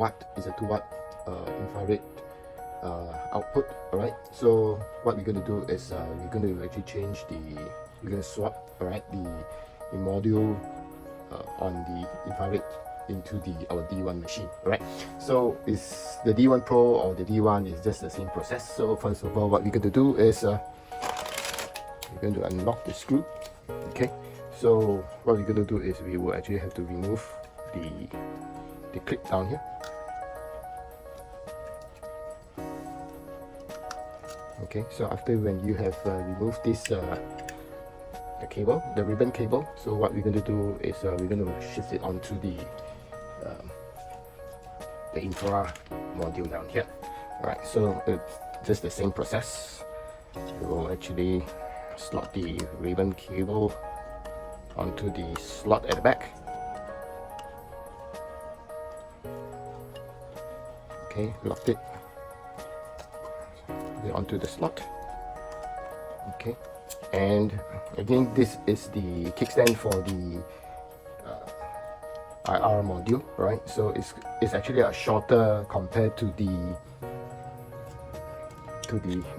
watt is a 2 watt infrared output. Alright, so what we're going to do is we're going to actually change we're going to swap, alright, the module on the infrared into our D1 machine. Alright, so is the D1 Pro or the D1 is just the same process. So first of all, what we're going to do is we're going to unlock the screw. Okay, so what we're going to do is we will actually have to remove the clip down here. Okay, so after when you have removed this the cable, the ribbon cable, so what we're going to do is we're going to shift it onto the infra module down here. Alright, so it's just the same process. We will actually slot the ribbon cable onto the slot at the back. Okay, locked it. Put it onto the slot. Okay, and again, this is the kickstand for the IR module, right? So it's actually a shorter compared to the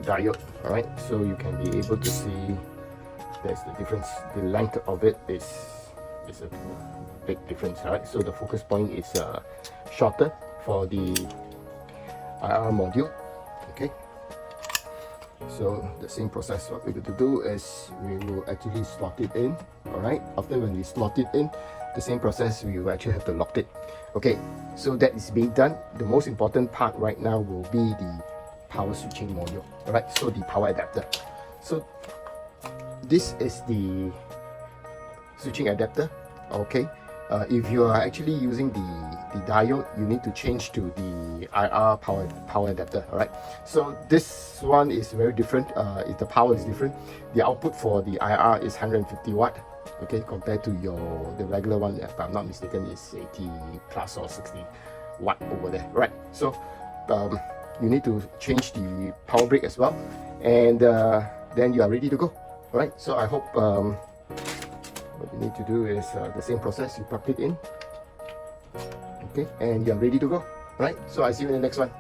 diode, alright? So you can be able to see there's the difference. The length of it is a big difference, right? So the focus point is shorter for the IR module. Okay, so the same process. What we're going to do is we will actually slot it in. Alright, after when we slot it in, the same process, we will actually have to lock it. Okay, so that is being done. The most important part right now will be the power switching module. Alright, so the power adapter. So this is the switching adapter. Okay, if you are actually using the diode, you need to change to the IR power adapter. Alright, so this one is very different. The power is different. The output for the IR is 150 watt. Okay, compared to the regular one, if I'm not mistaken, is 80 plus or 60 watt over there. Right, so you need to change the power brick as well, and then you are ready to go. Alright, so I hope what you need to do is the same process. You plug it in, okay, and you're ready to go. Alright, so I see you in the next one.